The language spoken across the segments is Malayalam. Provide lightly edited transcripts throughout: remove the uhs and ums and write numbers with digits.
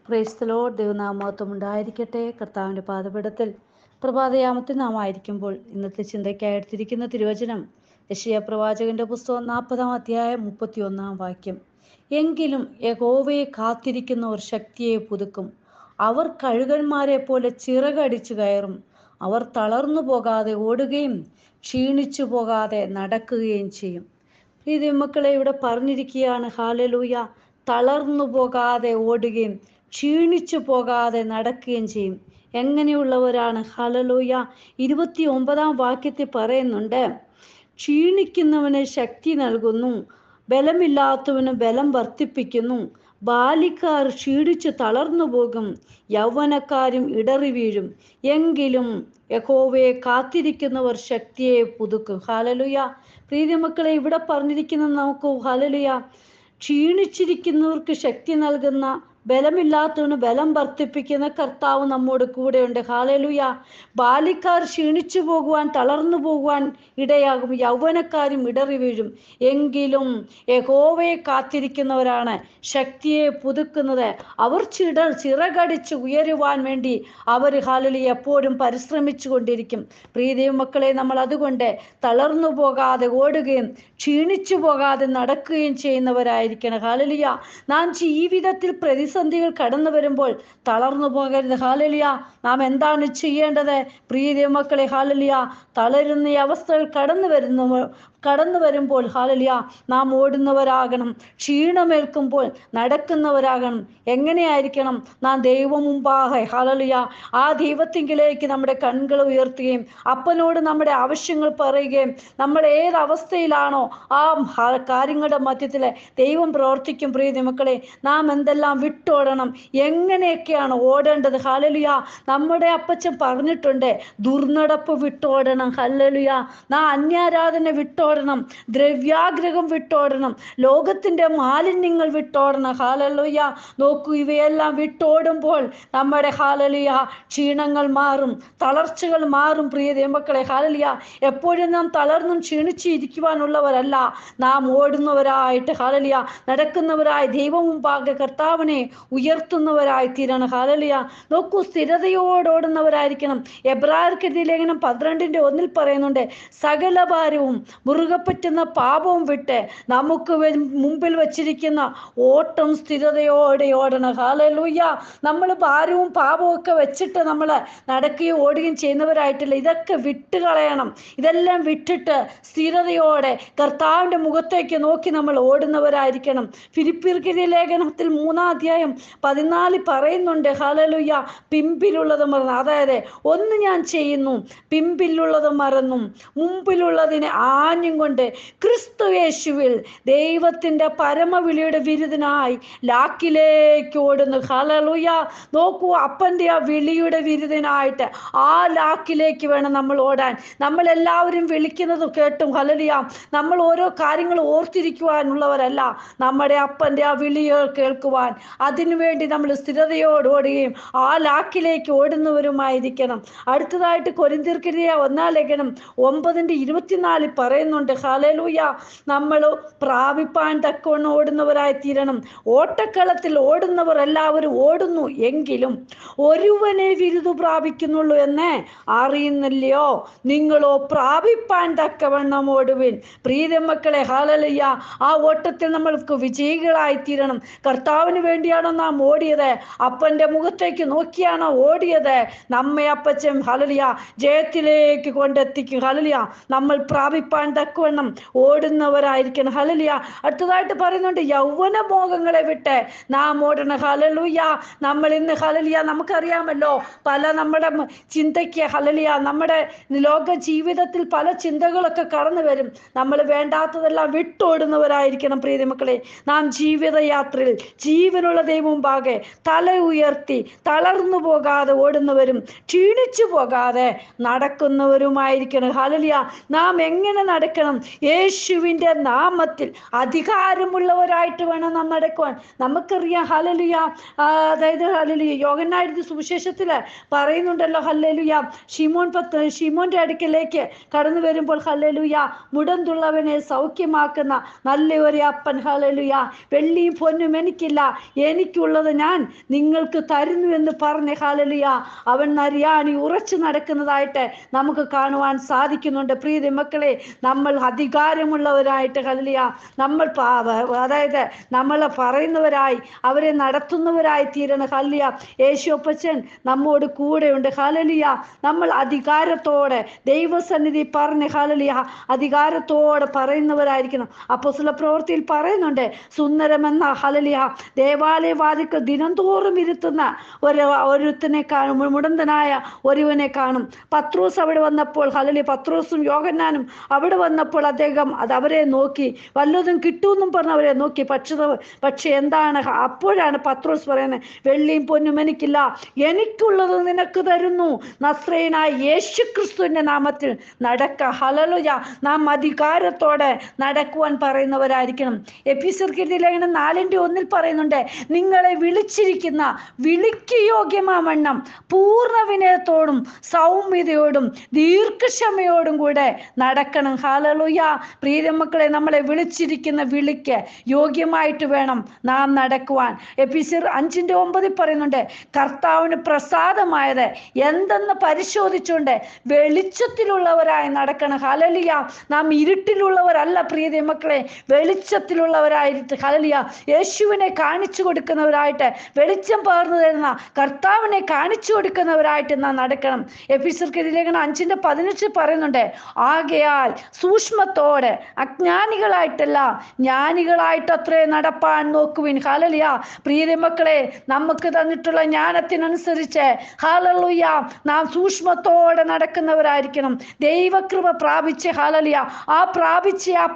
Praise the Lord. ദൈവനാമമഹത്വം ഉണ്ടായിരിക്കട്ടെ. കർത്താവിൻ്റെ പാദപീഠത്തിൽ പ്രഭാതയാമത്തിൽ നാം ആയിരിക്കുമ്പോൾ ഇന്നത്തെ ചിന്തയ്ക്കായെടുത്തിരിക്കുന്ന തിരുവചനം യെശയ്യാ പ്രവാചകന്റെ പുസ്തകം 40-ാം അധ്യായം 31-ാം വാക്യം. എങ്കിലും യഹോവയെ കാത്തിരിക്കുന്നവർ ശക്തിയെ പുതുക്കും. അവർ കഴുകന്മാരെ പോലെ ചിറകടിച്ചു കയറും. അവർ തളർന്നു പോകാതെ ഓടുകയും ക്ഷീണിച്ചു പോകാതെ നടക്കുകയും ചെയ്യും. ഈ മക്കളെ ഇവിടെ പറഞ്ഞിരിക്കുകയാണ്, ഹാലലൂയ, തളർന്നു പോകാതെ ഓടുകയും ക്ഷീണിച്ചു പോകാതെ നടക്കുകയും ചെയ്യും. എങ്ങനെയുള്ളവരാണ്? ഹല്ലേലൂയ. 29-ാം വാക്യത്തിൽ പറയുന്നുണ്ട്, ക്ഷീണിക്കുന്നവന് ശക്തി നൽകുന്നു, ബലമില്ലാത്തവന് ബലം വർദ്ധിപ്പിക്കുന്നു. ബാലിക്കാർ ക്ഷീണിച്ചു തളർന്നു പോകും, യൗവനക്കാരും ഇടറി വീഴും. എങ്കിലും യഹോവയെ കാത്തിരിക്കുന്നവർ ശക്തിയെ പുതുക്കും. ഹല്ലേലൂയ. പ്രിയമക്കളെ, ഇവിടെ പറഞ്ഞിരിക്കുന്നത് നമുക്ക് ഹല്ലേലൂയ, ക്ഷീണിച്ചിരിക്കുന്നവർക്ക് ശക്തി നൽകുന്ന, ബലമില്ലാത്തവന് ബലം വർദ്ധിപ്പിക്കുന്ന കർത്താവ് നമ്മോട് കൂടെയുണ്ട്. ഹല്ലേലൂയ. ബാലിക്കാർ ക്ഷീണിച്ചു പോകുവാൻ, തളർന്നു പോകുവാൻ ഇടയാകും, യൗവനക്കാരും ഇടറി വീഴും. എങ്കിലും യഹോവയെ കാത്തിരിക്കുന്നവരാണ് ശക്തിയെ പുതുക്കുന്നത്. അവർ ചിറകടിച്ച് ഉയരുവാൻ വേണ്ടി അവർ ഹല്ലേലൂയ എപ്പോഴും പരിശ്രമിച്ചു കൊണ്ടിരിക്കും. പ്രിയ മക്കളെ, നമ്മൾ അതുകൊണ്ട് തളർന്നു പോകാതെ ഓടുകയും ക്ഷീണിച്ചു പോകാതെ നടക്കുകയും ചെയ്യുന്നവരായിരിക്കണം. ഹല്ലേലൂയ. നാം ജീവിതത്തിൽ പ്രതിസന്ധികൾ കടന്നു വരുമ്പോൾ തളർന്നു പോകരുത്. ഹല്ലേലൂയ. നാം എന്താണ് ചെയ്യേണ്ടത്? പ്രിയ മക്കളെ, ഹല്ലേലൂയ, തളരുന്ന അവസ്ഥകൾ കടന്നു വരുമ്പോൾ ഹല്ലേലൂയ നാം ഓടുന്നവരാകണം. ക്ഷീണമേൽക്കുമ്പോൾ നടക്കുന്നവരാകണം. എങ്ങനെയായിരിക്കണം? നാം ദൈവം മുമ്പാകെ ഹല്ലേലൂയ ആ ദൈവത്തിങ്കിലേക്ക് നമ്മുടെ കണ്ണുകൾ ഉയർത്തുകയും അപ്പനോട് നമ്മുടെ ആവശ്യങ്ങൾ പറയുകയും, നമ്മൾ ഏത് അവസ്ഥയിലാണോ ആ കാര്യങ്ങളുടെ മധ്യത്തിൽ ദൈവം പ്രവർത്തിക്കും. പ്രിയ മക്കളെ, നാം എന്തെല്ലാം വിട്ടോടണം, എങ്ങനെയൊക്കെയാണ് ഓടേണ്ടത്? ഹല്ലേലൂയ. നമ്മുടെ അപ്പച്ചൻ പറഞ്ഞിട്ടുണ്ട്, ദുർനടപ്പ് വിട്ടോടണം. ഹല്ലേലൂയ. നാം അന്യാരാധന വിട്ടോടണം, ദ്രവ്യാഗ്രഹം വിട്ടോടണം, ലോകത്തിന്റെ മാലിന്യങ്ങൾ വിട്ടോടണം. ഹല്ലേലൂയ. നോക്കൂ, ഇവയെല്ലാം വിട്ടോടുമ്പോൾ നമ്മുടെ ഹല്ലേലൂയ ക്ഷീണങ്ങൾ മാറും, തളർച്ചകൾ മാറും. പ്രിയ ദൈവമക്കളെ, ഹല്ലേലൂയ എപ്പോഴും നാം തളർന്നും ക്ഷീണിച്ചു ഇരിക്കുവാനുള്ളവരല്ല, നാം ഓടുന്നവരായിട്ട് ഹല്ലേലൂയ നടക്കുന്നവരായി ദൈവം മുമ്പാകെ കർത്താവിനെ ഉയർത്തുന്നവരായി തീരണം. ഹല്ലേലൂയ. നോക്കൂ, സ്ഥിരതയോടോടുന്നവരായിരിക്കണം. എബ്രായർക്കെഴുതിയ ലേഖനം 12:1 പറയുന്നുണ്ട്, സകല ഭാരവും മുറുകെ പറ്റുന്ന പാപവും വിട്ട് നമുക്ക് മുമ്പിൽ വച്ചിരിക്കുന്ന ഓട്ടം സ്ഥിരതയോടെ ഓടണം. ഹല്ലേലൂയ. നമ്മൾ ഭാരവും പാപവും ഒക്കെ വെച്ചിട്ട് നമ്മൾ നടക്കുകയും ഓടുകയും ചെയ്യുന്നവരായിട്ടില്ല. ഇതൊക്കെ വിട്ട് കളയണം. ഇതെല്ലാം വിട്ടിട്ട് സ്ഥിരതയോടെ കർത്താവിൻ്റെ മുഖത്തേക്ക് നോക്കി നമ്മൾ ഓടുന്നവരായിരിക്കണം. ഫിലിപ്പിയർക്കെഴുതിയ ലേഖനത്തിൽ 3-ാം അധ്യായം 14 പറയുന്നുണ്ട്, ഹല്ലേലൂയ, പിമ്പിലുള്ളത് മറന്നു. അതായത്, ഒന്ന് ഞാൻ ചെയ്യുന്നു, പിമ്പിലുള്ളത് മറന്നും മുമ്പിലുള്ളതിനെ ആഞ്ഞും കൊണ്ട് ക്രിസ്തു യേശുവിൽ ദൈവത്തിൻ്റെ പരമവിളിയുടെ വിരുദിനായി ലാക്കിലേക്ക് ഓടുന്നു. ഹല്ലേലൂയ. നോക്കൂ, അപ്പൻ്റെ ആ വിളിയുടെ വിരുദിനായിട്ട് ആ ലാക്കിലേക്ക് വേണം നമ്മൾ ഓടാൻ. നമ്മളെല്ലാവരും വിളിക്കുന്നത് കേട്ടും ഹല്ലേലൂയ നമ്മൾ ഓരോ കാര്യങ്ങൾ ഓർത്തിരിക്കുവാനുള്ളവരല്ല, നമ്മുടെ അപ്പൻ്റെ ആ വിളിയോ കേൾക്കുവാൻ അതിനുവേണ്ടി നമ്മൾ സ്ഥിരതയോട് ഓടുകയും ആ ലാക്കിലേക്ക് ഓടുന്നവരുമായിരിക്കണം. അടുത്തതായിട്ട് കൊരിന്ത്യർക്കെഴുതിയ 1-ാം ലേഖനം 9:24 പറയുന്നുണ്ട്, ഹല്ലേലൂയ, നമ്മൾ പ്രാപിപ്പാൻ തക്കവണ്ണം ഓടുന്നവരായി തീരണം. ഓട്ടക്കളത്തിൽ ഓടുന്നവർ എല്ലാവരും ഓടുന്നു, എങ്കിലും ഒരുവനെ ബിരുദു പ്രാപിക്കുന്നുള്ളൂ എന്ന് അറിയുന്നില്ലയോ? നിങ്ങളോ പ്രാപിപ്പാൻ തക്കവണ്ണം ഓടുവിൻ. പ്രിയ മക്കളെ, ഹല്ലേലൂയ, ആ ഓട്ടത്തിൽ നമ്മൾക്ക് വിജയികളായി തീരണം. കർത്താവിന് വേണ്ടിയാണോ നാം ഓടിയത്? അപ്പൻ്റെ മുഖത്തേക്ക് നോക്കിയാണോ ഓടിയത്? നമ്മെ അപ്പച്ചൻ ഹല്ലേലൂയ ജയത്തിലേക്ക് കൊണ്ടെത്തിക്കും. ഹല്ലേലൂയ. നമ്മൾ പ്രാപിപ്പാൻ തക്കവണ്ണം ഓടുന്നവരായിരിക്കണം. ഹല്ലേലൂയ. അടുത്തതായിട്ട് പറയുന്നുണ്ട്, യൗവന മോഹങ്ങളെ വിട്ട് നാം ഓടണം. ഹല്ലേലൂയ. നമ്മൾ ഇന്ന് ഹല്ലേലൂയ നമുക്കറിയാമല്ലോ, പല നമ്മുടെ ചിന്തയ്ക്ക് ഹല്ലേലൂയ നമ്മുടെ ലോക ജീവിതത്തിൽ പല ചിന്തകളൊക്കെ കടന്നു വരും. നമ്മൾ വേണ്ടാത്തതെല്ലാം വിട്ടോടുന്നവരായിരിക്കണം. പ്രിയ മക്കളെ, നാം ജീവിതയാത്രയിൽ ജീവനുള്ള ദൈവം മുമ്പാകെ തല ഉയർത്തി തളർന്നു പോകാതെ ഓടുന്നവരും ക്ഷീണിച്ചു പോകാതെ നടക്കുന്നവരുമായിരിക്കണം. ഹല്ലേലൂയ. നാം എങ്ങനെ നടക്കണം. യേശുവിൻ്റെ നാമത്തിൽ അധികാരമുള്ളവരായിട്ട് വേണം നാം നടക്കുവാൻ. നമുക്കറിയാം ഹല്ലേലൂയ, അതായത് ഹല്ലേലൂയ യോഹന്നാന്റെ സുവിശേഷത്തിൽ പറയുന്നുണ്ടല്ലോ ഹല്ലേലൂയ, ശിമോന്റെ അടുക്കലേക്ക് കടന്നു വരുമ്പോൾ ഹല്ലേലൂയ, മുടന്തുള്ളവനെ സൗഖ്യമാക്കുന്ന നല്ലൊരു അപ്പൻ ഹല്ലേലൂയ, വെള്ളിയും പൊന്നും എനിക്കില്ല, എനിക്കുള്ളത് ഞാൻ നിങ്ങൾക്ക് തരുന്നു എന്ന് പറഞ്ഞ് ഹല്ലേലൂയ അവൻ നരിയാണി ഉറച്ചു നടക്കുന്നതായിട്ട് നമുക്ക് കാണുവാൻ സാധിക്കുന്നുണ്ട്. പ്രിയ മക്കളെ, നമ്മൾ അധികാരമുള്ളവരായിട്ട് ഹല്ലേലൂയ, നമ്മൾ അതായത് നമ്മളെ പറയുന്നവരായി അവരെ നടത്തുന്നവരായി തീരണം. ഹല്ലേലൂയ, യേശുപ്പച്ചൻ നമ്മോട് കൂടെയുണ്ട്. ഹല്ലേലൂയ, നമ്മൾ അധികാരത്തോടെ ദൈവസന്നിധി പറഞ്ഞ് ഹല്ലേലൂയ അധികാരത്തോടെ പറയുന്നവരായിരിക്കണം. അപ്പോസ്തല പ്രവൃത്തിയിൽ പറയുന്നുണ്ട്, സുന്ദരമെന്ന ഹല്ലേലൂയ ദേവാലയവാതിക്കൽ ദിനംതോറും ഇരുത്തുന്ന ഒരുത്തനെ കാണും, മുടന്തനായ ഒരുവനെ കാണും. പത്രോസ് അവിടെ വന്നപ്പോൾ ഹല്ലേലൂയ, പത്രോസും യോഹന്നാനും അവിടെ വന്നപ്പോൾ അദ്ദേഹം അവരെ നോക്കി വല്ലതും കിട്ടുമെന്നും പറഞ്ഞ് അവരെ നോക്കി. പക്ഷെ എന്താണ്? അപ്പോഴാണ് പത്രോസ് പറയുന്നത്, വെള്ളിയും പൊന്നും എനിക്കില്ല, എനിക്കുള്ളത് നിനക്ക് തരുന്നു, നസ്രയനായ യേശുക്രിസ്തുവിന്റെ നാമത്തിൽ നടക്ക. ഹല്ലേലൂയ, നാം അധികാരത്തോടെ നടക്കുവാൻ പറയുന്നവരായിരിക്കണം. എഫെസ്യർക്കെഴുതിയ ലേഖനം 4:1 പറയുന്നുണ്ട്, നിങ്ങളെ വിളിച്ചിരിക്കുന്ന വിളിക്ക് യോഗ്യമാവണ്ണം പൂർണ്ണ വിനയത്തോടും സൗമ്യതയോടും ദീർഘക്ഷമയോടും കൂടെ നടക്കണം. ഹല്ലേലൂയ, പ്രിയ മക്കളെ, നമ്മളെ വിളിച്ചിരിക്കുന്ന വിളിക്ക് യോഗ്യമായിട്ട് വേണം നാം നടക്കുവാൻ. എഫെസ്യർ 5:9 പറയുന്നുണ്ട്, കർത്താവിന് പ്രസാദമായത് എന്തെന്ന് പരിശോധിച്ചുകൊണ്ട് വെളിച്ചത്തിലുള്ളവരായി നടക്കണം. ഹല്ലേലൂയ, നാം ഇരുട്ടിലുള്ളവരല്ല പ്രിയ മക്കളെ, വെളിച്ചത്തിലുള്ളവരായിട്ട് ഹല്ലേലൂയ യേശുവിനെ കാണിച്ചു കൊടുക്കുന്നവരായിട്ട്, വെളിച്ചം പകർന്നു തരുന്ന കർത്താവിനെ കാണിച്ചു കൊടുക്കുന്നവരായിട്ട് നാം നടക്കണം. എഫെസ്യർക്കെഴുതിയ ലേഖനം 5:18 പറയുന്നുണ്ട്, ആകയാൽ സൂക്ഷ്മത്തോടെ അജ്ഞാനികളായിട്ടല്ല ജ്ഞാനികളായിട്ടത്രേ നടപ്പാൻ നോക്കുവിൻ. ഹല്ലേലൂയ, പ്രിയ മക്കളെ, നമുക്ക് തന്നിട്ടുള്ള ജ്ഞാനത്തിനനുസരിച്ച് ഹല്ലേലൂയ നാം സൂക്ഷ്മത്തോടെ നടക്കുന്നവരായിരിക്കണം. ദൈവകൃപ പ്രാപിച്ച് ഹല്ലേലൂയ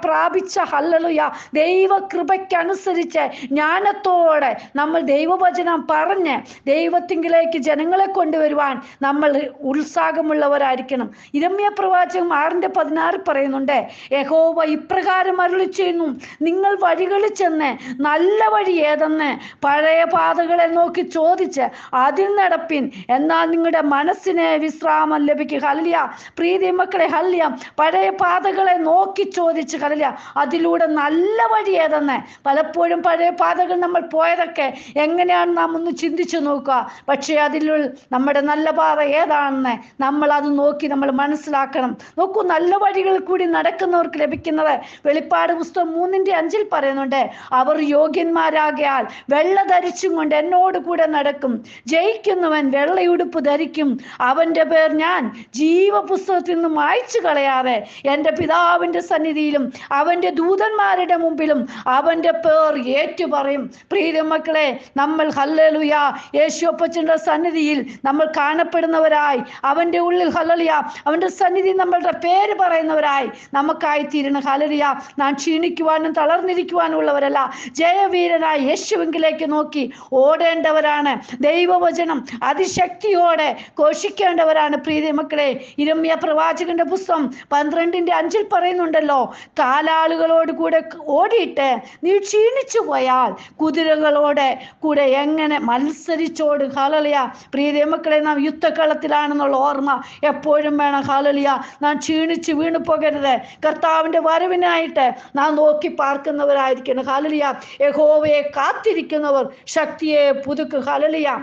പ്രാപിച്ച ഹല്ലേലൂയ ദൈവകൃപയ്ക്കനുസരിച്ച് ജ്ഞാനത്തോടെ നമ്മൾ ദൈവവചനം പറഞ്ഞ് ദൈവത്തിങ്കിലേക്ക് ജനങ്ങളെ കൊണ്ടുവരുവാൻ നമ്മൾ ഉത്സാഹമുള്ളവരായിരിക്കണം. യിരെമ്യാ പ്രവാചകൻ 6:16 പറയുന്നുണ്ട്, യഹോവ ഇപ്രകാരം അരുളി ചെയ്യുന്നു, നിങ്ങൾ വഴികളിൽ ചെന്ന് നല്ല വഴി ഏതെന്ന് പഴയ പാതകളെ നോക്കി ചോദിച്ച് അതിൽ നടപ്പിൻ, എന്നാൽ നിങ്ങളുടെ മനസ്സിന് വിശ്രാമം ലഭിക്കും. ഹല്ലേലൂയ, പ്രിയ മക്കളെ, ഹല്ലേലൂയ, പഴയ പാതകളെ നോക്കി ചോദിച്ച് ഹല്ലേലൂയ അതിലൂടെ നല്ല വഴി ഏതെന്ന്. പലപ്പോഴും പഴയ പാതകൾ നമ്മൾ പോയതൊക്കെ എങ്ങനെയാണ് നാം ഒന്ന് ചിന്തിച്ചു നോക്കുക. പക്ഷേ അതിലുള്ള നമ്മുടെ നല്ല പാത ഏതാണെന്ന് നമ്മൾ അത് നോക്കി നമ്മൾ മനസ്സിലാക്കണം. നോക്കൂ, നല്ല വഴികളിൽ കൂടി നടക്കുന്നവർക്ക് ലഭിക്കുന്നത് വെളിപ്പാട് പുസ്തകം 3:5 പറയുന്നുണ്ട്, അവർ യോഗ്യന്മാരാകയാൽ വെള്ള ധരിച്ചും കൊണ്ട് എന്നോട് കൂടെ നടക്കും, ജയിക്കുന്നവൻ വെള്ളയുടുപ്പ് ധരിക്കും, അവന്റെ പേർ ഞാൻ ജീവപുസ്തകത്തിൽ നിന്നും മായ്ച്ചു കളയാതെ എൻ്റെ പിതാവിന്റെ സന്നിധിയിലും അവന്റെ ദൂതന്മാരുടെ മുമ്പിലും അവന്റെ പേർ ഏറ്റുപറയും. പ്രിയ മക്കളെ, നമ്മൾ ഹല്ലേലൂയ യേശുപ്പച്ചന്റെ സന്നിധിയിൽ നമ്മൾ കാണപ്പെടുന്നവരായി, അവന്റെ ഉള്ളിൽ ഹല്ലേലൂയ അവന്റെ സന്നിധി നമ്മളുടെ പേര് പറയുന്നവരായി നമുക്കായി തീരണം. ഹല്ലേലൂയ, നാം ക്ഷീണിക്കുവാനും തളർന്നിരിക്കുവാനും ഉള്ളവരല്ല, ജയവീരനായി യേശുവിലേക്ക് നോക്കി ഓടേണ്ടവരാണ്. ദൈവവചനം അതിശക്തിയോടെ ഘോഷിക്കേണ്ടവരാണ്. പ്രിയ മക്കളെ, യിരെമ്യാ പ്രവാചകന്റെ പുസ്തകം 12:5 പറയുന്നുണ്ടല്ലോ, കാലാളുകളോട് കൂടെ ഓടിയിട്ട് നീ ക്ഷീണിച്ചു പോയാൽ കുതിരകളോടെ കൂടെ എങ്ങനെ മത്സരിച്ചോട്. ഹല്ലേലൂയ, പ്രിയ മക്കളെ, നാം യുദ്ധക്കളത്തിലാണെന്നുള്ള ഓർമ്മ എപ്പോഴും വേണം. ഹല്ലേലൂയ, നാം ക്ഷീണിച്ച് വീണു പോകരുത്. കർത്താവിന്റെ വരവിനായിട്ട് നാം നോക്കി പാർക്കുന്നവരായിരിക്കണം. ഹല്ലേലൂയ, യഹോവയെ കാത്തിരിക്കുന്നവർ ശക്തിയെ പുതുക്കും. ഹല്ലേലൂയ,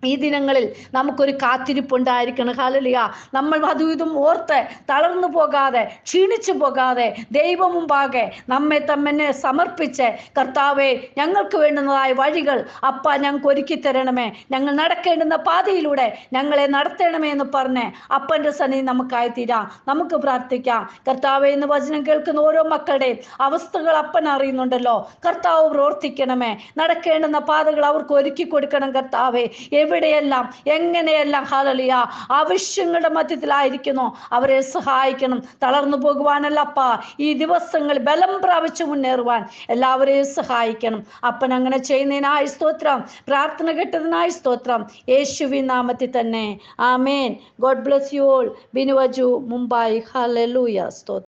ഈ ദിനങ്ങളിൽ നമുക്കൊരു കാത്തിരിപ്പുണ്ടായിരിക്കണം. ഹല്ലേലൂയ, നമ്മൾ അതും ഇതും ഓർത്ത് തളർന്നു പോകാതെ ക്ഷീണിച്ചു പോകാതെ ദൈവമുമ്പാകെ നമ്മെ തന്നെ സമർപ്പിച്ച്, കർത്താവേ ഞങ്ങൾക്ക് വേണ്ടുന്നതായ വഴികൾ അപ്പ ഞങ്ങൾക്ക് ഒരുക്കി തരണമേ, ഞങ്ങൾ നടക്കേണ്ടുന്ന പാതയിലൂടെ ഞങ്ങളെ നടത്തണമേ എന്ന് പറഞ്ഞ് അപ്പൻ്റെ സന്നിധി നമുക്കായി തീരാം. നമുക്ക് പ്രാർത്ഥിക്കാം. കർത്താവേ, ഇന്ന് വചനം കേൾക്കുന്ന ഓരോ മക്കളുടെയും അവസ്ഥകൾ അപ്പൻ അറിയുന്നുണ്ടല്ലോ. കർത്താവ് പ്രവർത്തിക്കണമേ, നടക്കേണ്ടുന്ന പാതകൾ അവർക്ക് ഒരുക്കി കൊടുക്കണം. കർത്താവേ, എവിടെയെല്ലാം എങ്ങനെയെല്ലാം ഹല്ലേലൂയ ആവശ്യങ്ങളുടെ മധ്യത്തിലായിരിക്കുന്നു അവരെ സഹായിക്കണം. തളർന്നു പോകുവാനല്ലപ്പ, ഈ ദിവസങ്ങൾ ബലം പ്രാപിച്ചു മുന്നേറുവാൻ എല്ലാവരെയും സഹായിക്കണം. അപ്പൻ അങ്ങനെ ചെയ്യുന്നതിനായി സ്തോത്രം, പ്രാർത്ഥന കേട്ടതിനായി സ്തോത്രം, യേശുവിൻ നാമത്തിൽ തന്നെ ആമേൻ. God bless you all. ബിനുവജു, മുംബൈ. ഹല്ലേലൂയ, സ്തോത്രം.